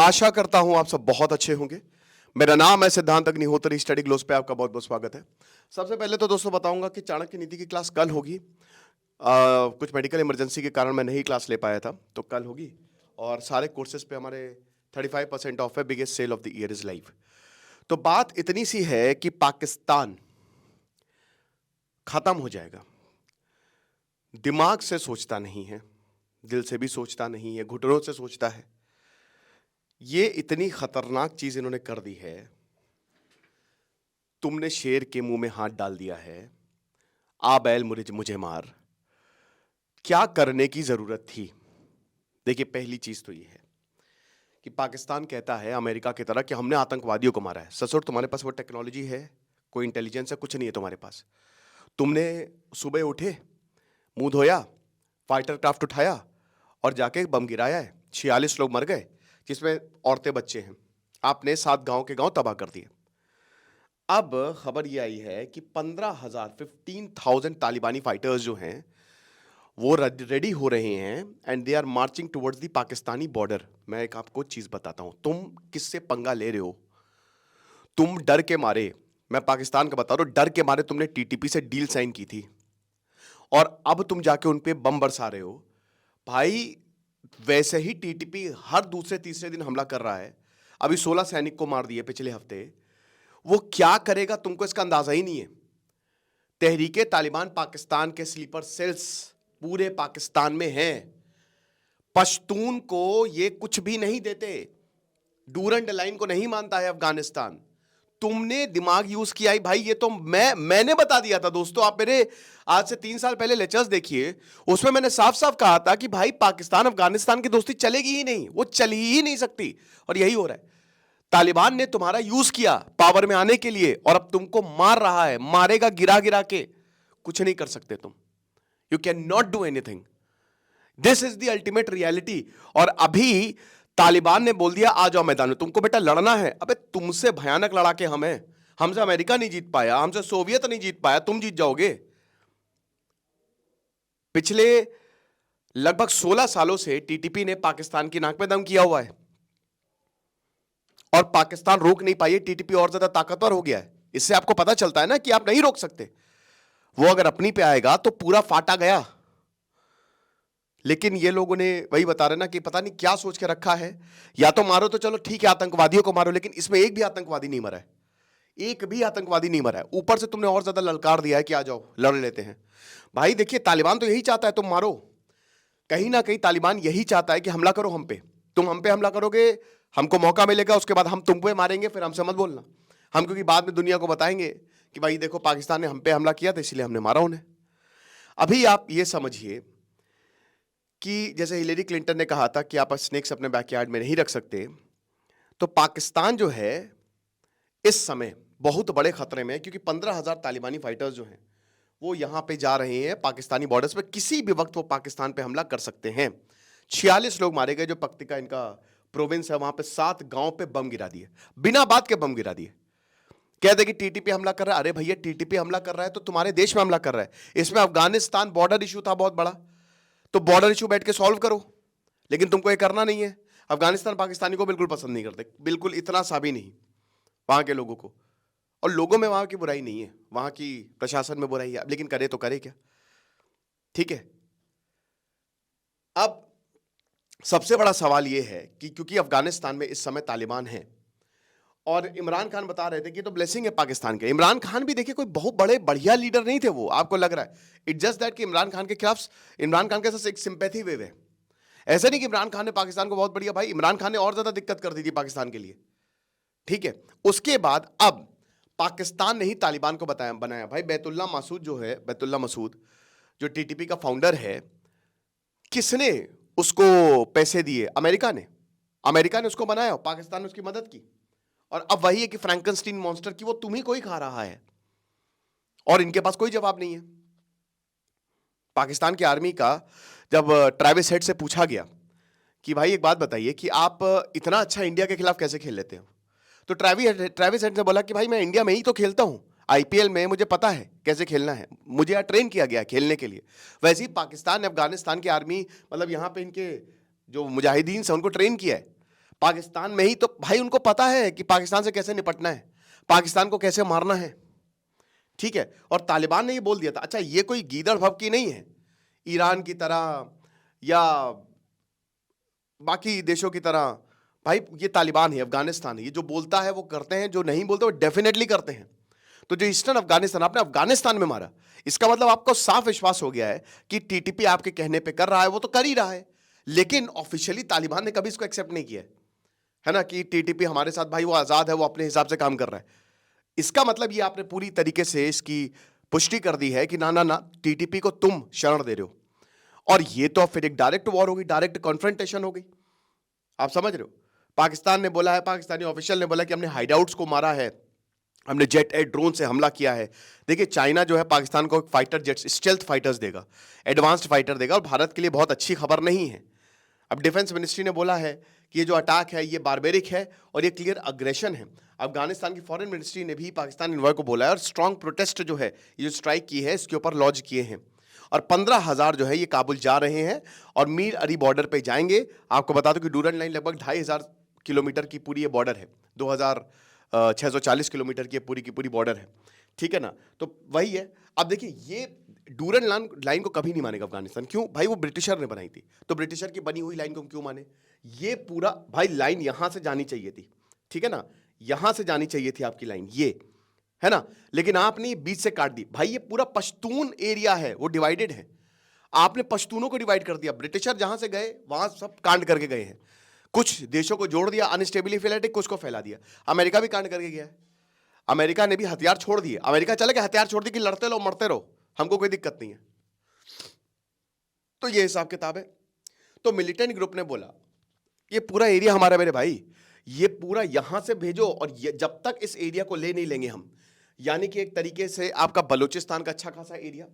आशा करता हूं आप सब बहुत अच्छे होंगे। मेरा नाम है सिद्धांत अग्निहोत्री। स्टडी ग्लोस पे आपका बहुत बहुत स्वागत है। सबसे पहले तो दोस्तों बताऊंगा कि चाणक्य नीति की क्लास कल होगी। कुछ मेडिकल इमरजेंसी के कारण मैं नहीं क्लास ले पाया था, तो कल होगी। और सारे कोर्सेज पे हमारे 35% ऑफ है। Biggest sale of the year is live. तो बात इतनी सी है कि पाकिस्तान खत्म हो जाएगा। दिमाग से सोचता नहीं है, दिल से भी सोचता नहीं है, घुटनों से सोचता है। ये इतनी खतरनाक चीज इन्होंने कर दी है। तुमने शेर के मुंह में हाथ डाल दिया है। आ बैल मुझे मार। क्या करने की जरूरत थी? देखिए, पहली चीज तो ये है कि पाकिस्तान कहता है अमेरिका की तरह कि हमने आतंकवादियों को मारा है। ससुर, तुम्हारे पास वो टेक्नोलॉजी है, कोई इंटेलिजेंस है, कुछ नहीं है तुम्हारे पास। तुमने सुबह उठे, मुंह धोया, फाइटर क्राफ्ट उठाया और जाके बम गिराया है। 46 लोग मर गए, जिसमें औरतें बच्चे हैं। आपने 7 गांव के गांव तबाह कर दिए। अब खबर यह आई है कि 15,000 तालिबानी फाइटर्स जो हैं वो रेडी हो रहे हैं and they are marching towards the Pakistani border. मैं एक आपको चीज बताता हूं, तुम किससे पंगा ले रहे हो? तुम डर के मारे, मैं पाकिस्तान का बता रहा हूं, डर के मारे तुमने टीटीपी से डील साइन की थी और अब तुम जाके उन पे बम बरसा रहे हो। भाई, वैसे ही टीटीपी हर दूसरे तीसरे दिन हमला कर रहा है। अभी 16 सैनिक को मार दिए पिछले हफ्ते। वो क्या करेगा तुमको इसका अंदाजा ही नहीं है। तहरीके तालिबान पाकिस्तान के स्लीपर सेल्स पूरे पाकिस्तान में हैं। पश्तून को ये कुछ भी नहीं देते। डूरंड लाइन को नहीं मानता है अफगानिस्तान। तुमने दिमाग यूज किया ही भाई। ये तो मैंने बता दिया था दोस्तों। आप मेरे आज से 3 साल पहले लेक्चर्स देखिए, उसमें मैंने साफ साफ कहा था कि भाई पाकिस्तान अफगानिस्तान की दोस्ती चलेगी ही नहीं, वो चल ही नहीं सकती। और यही हो रहा है। तालिबान ने तुम्हारा यूज किया पावर में आने के लिए और अब तुमको मार रहा है, मारेगा गिरा गिरा के। कुछ नहीं कर सकते तुम। You can not do anything. This is the ultimate reality. और अभी तालिबान ने बोल दिया आ जाओ मैदान में, तुमको बेटा लड़ना है। अबे, तुमसे भयानक लड़ाके हम हैं। हमसे अमेरिका नहीं जीत पाया, हमसे सोवियत नहीं जीत पाया, तुम जीत जाओगे। पिछले लगभग 16 सालों से टीटीपी ने पाकिस्तान की नाक में दम किया हुआ है और पाकिस्तान रोक नहीं पाई है। टीटीपी और ज्यादा ताकतवर हो गया है। इससे आपको पता चलता है ना कि आप नहीं रोक सकते। वो अगर अपनी पे आएगा तो पूरा फाटा गया। लेकिन ये लोगों ने वही बता रहे ना कि पता नहीं क्या सोच के रखा है। या तो मारो तो चलो ठीक है, आतंकवादियों को मारो, लेकिन इसमें एक भी आतंकवादी नहीं मरा है। एक भी आतंकवादी नहीं मरा है। ऊपर से तुमने और ज्यादा ललकार दिया है कि आ जाओ लड़ लेते हैं। भाई देखिए, तालिबान तो यही चाहता है तुम मारो। कहीं ना कहीं तालिबान यही चाहता है कि हमला करो हम पे। तुम हम पे हमला करोगे, हमको मौका मिलेगा, उसके बाद हम तुम पे मारेंगे, फिर हमसे मत बोलना। हम क्योंकि बाद में दुनिया को बताएंगे कि भाई देखो पाकिस्तान ने हम पे हमला किया था इसलिए हमने मारा उन्हें। अभी आप ये समझिए कि जैसे हिलेरी क्लिंटन ने कहा था कि आप स्नेक्स अपने बैकयार्ड में नहीं रख सकते, तो पाकिस्तान जो है इस समय बहुत बड़े खतरे में है। क्योंकि 15,000 तालिबानी फाइटर्स जो हैं वो यहां पे जा रहे हैं पाकिस्तानी बॉर्डर्स पे। किसी भी वक्त वो पाकिस्तान पे हमला कर सकते हैं। 46 लोग मारे गए। जो पक्तिका इनका प्रोविंस है, वहां पे 7 गांव पे बम गिरा दिए, बिना बात के बम गिरा दिए। कहते कि टीटीपी हमला कर रहा है। अरे भैया, टीटीपी हमला कर रहा है तो तुम्हारे देश में हमला कर रहा है। इसमें अफगानिस्तान बॉर्डर इशू था बहुत बड़ा, तो बॉर्डर इशू बैठ के सॉल्व करो। लेकिन तुमको ये करना नहीं है। अफगानिस्तान पाकिस्तानी को बिल्कुल पसंद नहीं करते, बिल्कुल इतना सा भी नहीं वहां के लोगों को। और लोगों में वहां की बुराई नहीं है, वहां की प्रशासन में बुराई है। लेकिन करे तो करे क्या? ठीक है। अब सबसे बड़ा सवाल यह है कि क्योंकि अफगानिस्तान में इस समय तालिबान है और इमरान खान बता रहे थे कि तो ब्लेसिंग है पाकिस्तान के। इमरान खान भी देखिए कोई बहुत बड़े बढ़िया लीडर नहीं थे वो, आपको लग रहा है। इट्स जस्ट दैट कि इमरान खान के खिलाफ, इमरान खान के साथ एक सिंपैथी वेव है। ऐसा नहीं कि इमरान खान ने पाकिस्तान को बहुत बढ़िया, भाई इमरान खान ने और ज्यादा दिक्कत कर दी थी पाकिस्तान के लिए। ठीक है। उसके बाद अब पाकिस्तान ने ही तालिबान को बनाया। भाई बैतुल्ला मसूद जो है, बैतुल्ला मसूद जो टीटीपी का फाउंडर है, किसने उसको पैसे दिए? अमेरिका ने। अमेरिका ने उसको बनाया, पाकिस्तान ने उसकी मदद की। और अब वही है कि फ्रैंकनस्टीन मॉन्स्टर की वो तुम्ही को ही खा रहा है और इनके पास कोई जवाब नहीं है। पाकिस्तान की आर्मी का जब ट्रेविस हेड से पूछा गया कि भाई एक बात बताइए कि आप इतना अच्छा इंडिया के खिलाफ कैसे खेल लेते हो, तो ट्रेविस हेड ने बोला कि भाई मैं इंडिया में ही तो खेलता हूं, आईपीएल में, मुझे पता है कैसे खेलना है, मुझे यहाँ ट्रेन किया गया खेलने के लिए। वैसे ही पाकिस्तान ने अफगानिस्तान की आर्मी, मतलब यहाँ पे इनके जो मुजाहिदीन से, उनको ट्रेन किया है। पाकिस्तान में ही तो भाई उनको पता है कि पाकिस्तान से कैसे निपटना है, पाकिस्तान को कैसे मारना है, ठीक है। और तालिबान ने ये बोल दिया था। अच्छा, ये कोई गीदड़ भभकी नहीं है ईरान की तरह या बाकी देशों की तरह। भाई ये तालिबान है, अफगानिस्तान है, ये जो बोलता है वो करते हैं, जो नहीं बोलते वो डेफिनेटली करते हैं। तो जो ईस्टर्न अफगानिस्तान, आपने अफगानिस्तान में मारा, इसका मतलब आपको साफ विश्वास हो गया है कि टीटीपी आपके कहने पे कर रहा है, वो तो कर ही रहा है। लेकिन ऑफिशियली तालिबान ने कभी इसको एक्सेप्ट नहीं किया है ना, कि टीटीपी हमारे साथ भाई वो आजाद है, वो अपने हिसाब से काम कर रहा है। इसका मतलब ये आपने पूरी तरीके से इसकी पुष्टि कर दी है कि ना ना ना, टीटीपी को तुम शरण दे रहे हो। और ये तो फिर एक डायरेक्ट वॉर होगी, डायरेक्ट कॉन्फ्रंटेशन हो गई। आप समझ रहे हो, पाकिस्तान ने बोला है, पाकिस्तानी ऑफिशियल ने बोला कि हमने हाइडआउट्स को मारा है, हमने जेट एयर ड्रोन से हमला किया है। देखिए चाइना जो है पाकिस्तान को फाइटर जेट्स, स्टेल्थ फाइटर्स देगा, एडवांस्ड फाइटर देगा, और भारत के लिए बहुत अच्छी खबर नहीं है। अब डिफेंस मिनिस्ट्री ने बोला है कि ये जो अटैक है ये बारबेरिक है और ये क्लियर अग्रेशन है। अफगानिस्तान की फॉरेन मिनिस्ट्री ने भी पाकिस्तान इन्वॉय को बोला है, और स्ट्रॉन्ग प्रोटेस्ट जो है, ये जो स्ट्राइक की है इसके ऊपर लॉन्च किए हैं। और 15,000 जो है ये काबुल जा रहे हैं और मीर अरी बॉर्डर पे जाएंगे। आपको बता दो कि डूरन लाइन लगभग 2,500 किलोमीटर की पूरी ये बॉर्डर है, 2,640 किलोमीटर की पूरी बॉर्डर है, ठीक है ना। तो वही है। अब देखिए ये डूरन लाइन को कभी नहीं मानेगा अफगानिस्तान। क्यों भाई, वो ब्रिटिशर ने बनाई थी, तो ब्रिटिशर की बनी हुई लाइन को क्यों माने। ये पूरा भाई लाइन यहां से जानी चाहिए थी, ठीक है ना, यहां से जानी चाहिए थी आपकी लाइन, ये है ना, लेकिन आपने बीच से काट दी। भाई ये पूरा पश्तून एरिया है, वो डिवाइडेड है, आपने पश्तूनों को डिवाइड कर दिया। ब्रिटिशर जहां से गए वहां सब कांड करके गए हैं, कुछ देशों को जोड़ दिया, अनस्टेबिलिटी कुछ को फैला दिया। अमेरिका भी कांड करके गया है, अमेरिका ने भी हथियार छोड़ दिए। अमेरिका चले गए, हथियार छोड़ दिए कि लड़ते रहो मरते रहो, हमको कोई दिक्कत नहीं है। तो ये हिसाब किताब है। तो मिलिटेंट ग्रुप ने बोला ये पूरा एरिया हमारा मेरे भाई, ये पूरा यहां से भेजो, और जब तक इस एरिया को ले नहीं लेंगे हम, यानी कि एक तरीके से आपका बलूचिस्तान का अच्छा खासा एरिया,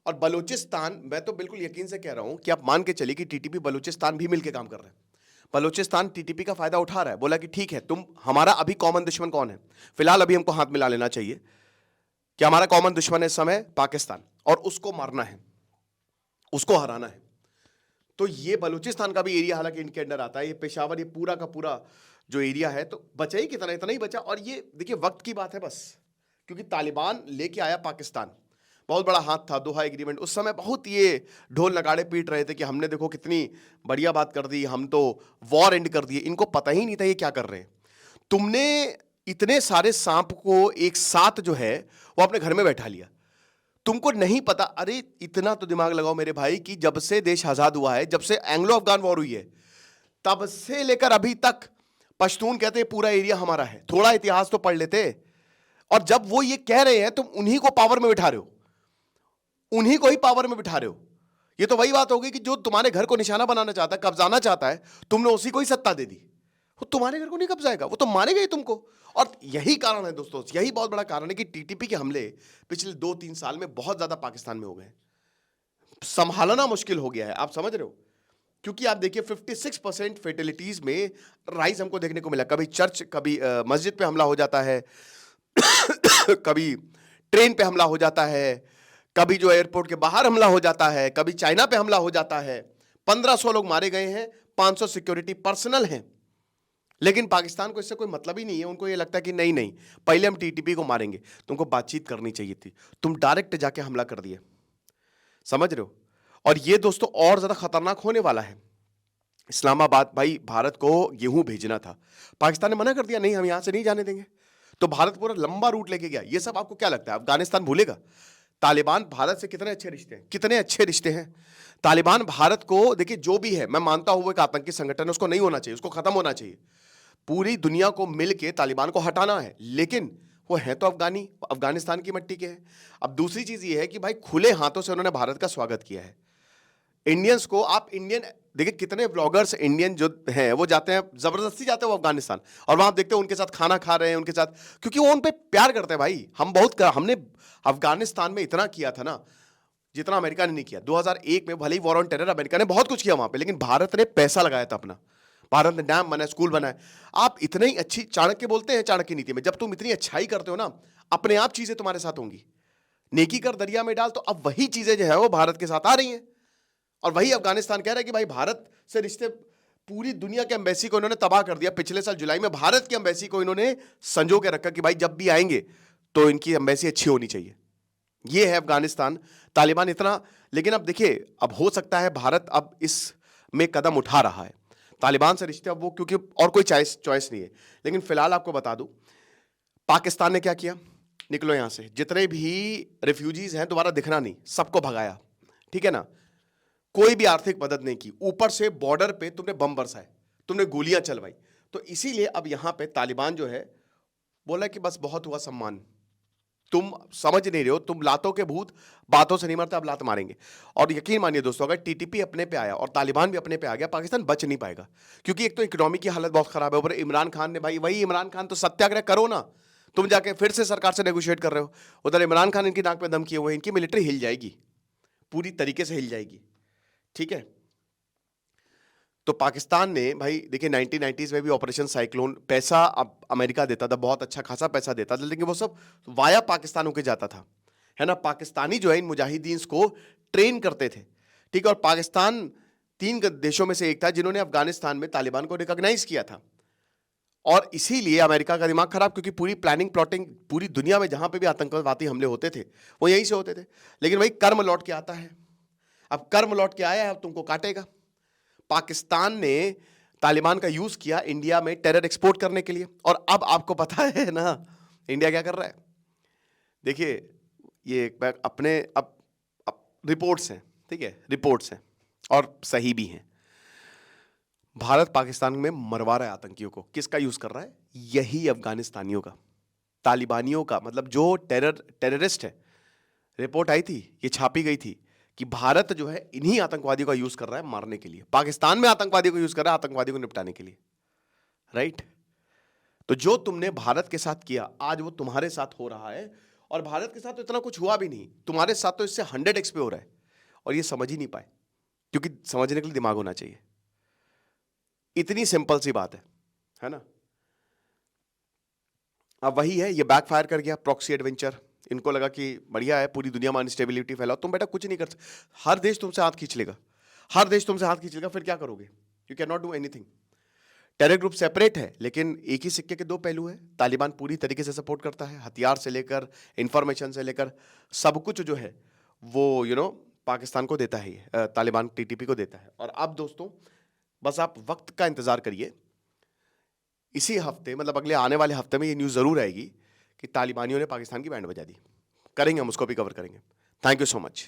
और बलूचिस्तान, मैं तो बिल्कुल यकीन से कह रहा हूं कि आप मान के चलिए कि टीटीपी बलूचिस्तान भी मिलकर काम कर रहे हैं। बलूचिस्तान टीटीपी का फायदा उठा रहा है, बोला कि ठीक है, तुम हमारा अभी कॉमन दुश्मन कौन है, फिलहाल अभी हमको हाथ मिला लेना चाहिए कि हमारा कॉमन दुश्मन है इस समय पाकिस्तान, और उसको मारना है, उसको हराना है। तो ये बलूचिस्तान का भी एरिया हालांकि इनके अंडर आता है, ये पेशावर, ये पूरा का पूरा जो एरिया है, तो बचा ही कितना, इतना ही बचा। और ये देखिए वक्त की बात है बस, क्योंकि तालिबान लेके आया पाकिस्तान, बहुत बड़ा हाथ था, दोहा एग्रीमेंट, उस समय बहुत ये ढोल नगाड़े पीट रहे थे कि हमने देखो कितनी बढ़िया बात कर दी, हम तो वॉर एंड कर दिए। इनको पता ही नहीं था ये क्या कर रहे हैं। तुमने इतने सारे सांप को एक साथ जो है वो अपने घर में बैठा लिया, तुमको नहीं पता। अरे इतना तो दिमाग लगाओ मेरे भाई कि जब से देश आजाद हुआ है, जब से एंग्लो अफगान वॉर हुई है, तब से लेकर अभी तक पश्तून कहते हैं पूरा एरिया हमारा है। थोड़ा इतिहास तो पढ़ लेते। और जब वो ये कह रहे हैं तुम उन्हीं को पावर में बिठा रहे हो, उन्हीं को ही पावर में बिठा रहे हो। ये तो वही बात होगी कि जो तुम्हारे घर को निशाना बनाना चाहता है, कब्जाना चाहता है, तुमने उसी को ही सत्ता दे दी। वो तुम्हारे घर को नहीं कब्जाएगा, वो तो मारेगा ही तुमको। और यही कारण है दोस्तों, यही बहुत बड़ा कारण है कि टीटीपी के हमले पिछले 2-3 साल में बहुत ज्यादा पाकिस्तान में हो गए, संभालना मुश्किल हो गया है। आप समझ रहे हो, क्योंकि आप देखिए 56% फेटलिटीज में राइज हमको देखने को मिला। कभी चर्च, कभी मस्जिद पे हमला हो जाता है, कभी ट्रेन पे हमला हो जाता है, कभी जो एयरपोर्ट के बाहर हमला हो जाता है, कभी चाइना पे हमला हो जाता है। 1500 लोग मारे गए हैं, 500 सिक्योरिटी पर्सनल हैं। लेकिन पाकिस्तान को इससे कोई मतलब ही नहीं है। उनको ये लगता है कि नहीं नहीं, पहले हम टीटीपी को मारेंगे, तुमको बातचीत करनी चाहिए थी, तुम डायरेक्ट जाके हमला कर दिए। समझ रहे हो। और ये दोस्तों और ज्यादा खतरनाक होने वाला है। इस्लामाबाद, भाई भारत को गेहूं भेजना था, पाकिस्तान ने मना कर दिया, नहीं हम यहां से नहीं जाने देंगे। तो भारत पूरा लंबा रूट लेके गया। ये सब आपको क्या लगता है अफगानिस्तान भूलेगा? तालिबान भारत से कितने अच्छे रिश्ते हैं, कितने अच्छे रिश्ते हैं। तालिबान भारत को, देखिए जो भी है, मैं मानता हूं वो एक आतंकी संगठन है, उसको नहीं होना चाहिए, उसको खत्म होना चाहिए। पूरी दुनिया को मिलके तालिबान को हटाना है, लेकिन वो है तो अफगानिस्तान की मिट्टी के हैं। अब दूसरी चीज ये है कि भाई खुले हाथों से उन्होंने भारत का स्वागत किया है। इंडियंस को, आप इंडियन देखिए, कितने ब्लॉगर्स इंडियन जो हैं वो जाते हैं, जबरदस्ती जाते हैं वो अफगानिस्तान, और वहां आप देखते हैं उनके साथ खाना खा रहे हैं उनके साथ, क्योंकि वो उन पे प्यार करते हैं। भाई हमने अफगानिस्तान में इतना किया था ना जितना अमेरिका ने नहीं किया। 2001 में भले ही वॉर ऑन टेरर, अमेरिका ने बहुत कुछ किया वहां पे, लेकिन भारत ने पैसा लगाया था अपना। भारत ने डैम बनाए, स्कूल बनाए। आप इतने ही अच्छी, चाणक्य बोलते हैं चाणक्य नीति में, जब तुम इतनी अच्छाई करते हो ना, अपने आप चीजें तुम्हारे साथ होंगी। नेकी कर दरिया में डाल, तो अब वही चीजें जो है वो भारत के साथ आ रही हैं। और वही अफगानिस्तान कह रहा है कि भाई भारत से रिश्ते पूरी दुनिया के एम्बेसी को इन्होंने तबाह कर दिया। पिछले साल जुलाई में भारत की एम्बेसी को इन्होंने संजो के रखा कि भाई जब भी आएंगे तो इनकी एम्बेसी अच्छी होनी चाहिए। ये है अफगानिस्तान। तालिबान इतना, लेकिन अब देखिए, अब हो सकता है भारत अब इस में कदम उठा रहा है तालिबान से रिश्ते, अब वो क्योंकि और कोई चॉइस नहीं है। लेकिन फिलहाल आपको बता दूं, पाकिस्तान ने क्या किया, निकलो यहां से, जितने भी रिफ्यूजीज हैं दोबारा दिखना नहीं, सबको भगाया, ठीक है ना। कोई भी आर्थिक मदद नहीं की, ऊपर से बॉर्डर पे तुमने बम बरसाए, तुमने गोलियां चलवाई। तो इसीलिए अब यहां पे तालिबान जो है बोला कि बस बहुत हुआ सम्मान, तुम समझ नहीं रहे हो, तुम लातों के भूत बातों से नहीं मरते, अब लात मारेंगे। और यकीन मानिए दोस्तों, अगर टीटीपी अपने पे आया और तालिबान भी अपने पे आ गया, पाकिस्तान बच नहीं पाएगा। क्योंकि एक तो इकोनॉमी की हालत बहुत खराब है, ऊपर इमरान खान ने, भाई वही इमरान खान, तो सत्याग्रह करो ना, तुम जाके फिर से सरकार से नेगोशिएट कर रहे हो। उधर इमरान खान इनकी नाक में दम किए हुए, इनकी मिलिट्री हिल जाएगी, पूरी तरीके से हिल जाएगी, ठीक है। तो पाकिस्तान ने, भाई देखिए 1990s में भी ऑपरेशन साइक्लोन, पैसा अब अमेरिका देता था, बहुत अच्छा खासा पैसा देता था, लेकिन वो सब वाया पाकिस्तान होके जाता था, है ना। पाकिस्तानी जो है इन मुजाहिदीन को ट्रेन करते थे, ठीक है। और पाकिस्तान 3 देशों में से एक था जिन्होंने अफगानिस्तान में तालिबान को रिकॉग्नाइज किया था। और इसीलिए अमेरिका का दिमाग खराब, क्योंकि पूरी प्लानिंग प्लॉटिंग पूरी दुनिया में जहां पे भी आतंकवादी हमले होते थे वो यहीं से होते थे। लेकिन भाई कर्म लौट के आता है, अब कर्म लौट के आया है, अब तुमको काटेगा। पाकिस्तान ने तालिबान का यूज किया इंडिया में टेरर एक्सपोर्ट करने के लिए, और अब आपको पता है ना इंडिया क्या कर रहा है। देखिए ये अपने अब रिपोर्ट्स हैं, ठीक है, रिपोर्ट्स हैं और सही भी हैं। भारत पाकिस्तान में मरवा रहा है आतंकियों को, किसका यूज कर रहा है, यही अफगानिस्तानियों का, तालिबानियों का, मतलब जो टेररिस्ट है। रिपोर्ट आई थी, ये छापी गई थी कि भारत जो है इन्हीं आतंकवादियों का यूज कर रहा है मारने के लिए, पाकिस्तान में आतंकवादियों को यूज कर रहा है आतंकवादियों को निपटाने के लिए, राइट। तो जो तुमने भारत के साथ किया, आज वो तुम्हारे साथ हो रहा है। और भारत के साथ तो इतना कुछ हुआ भी नहीं, तुम्हारे साथ तो इससे 100x पे हो रहा है, और ये समझ ही नहीं पाए, क्योंकि समझने के लिए दिमाग होना चाहिए। इतनी सिंपल सी बात है ना। अब वही है, ये बैकफायर कर गया, प्रॉक्सी एडवेंचर। इनको लगा कि बढ़िया है, पूरी दुनिया में अनस्टेबिलिटी फैलाओ, तुम बेटा कुछ नहीं कर सकते, हर देश तुमसे हाथ खींच लेगा, हर देश तुमसे हाथ खींच लेगा, फिर क्या करोगे, you can not do anything. Terror group separate है, लेकिन एक ही सिक्के के दो पहलू है। तालिबान पूरी तरीके से सपोर्ट करता है, हथियार से लेकर इंफॉर्मेशन से लेकर सब कुछ जो है वो पाकिस्तान को देता है, तालिबान टीटीपी को देता है। और अब दोस्तों बस आप वक्त का इंतजार करिए, इसी हफ्ते, मतलब अगले आने वाले हफ्ते में ये न्यूज़ जरूर आएगी कि तालिबानियों ने पाकिस्तान की बैंड बजा दी। करेंगे हम उसको भी कवर करेंगे। Thank you so much.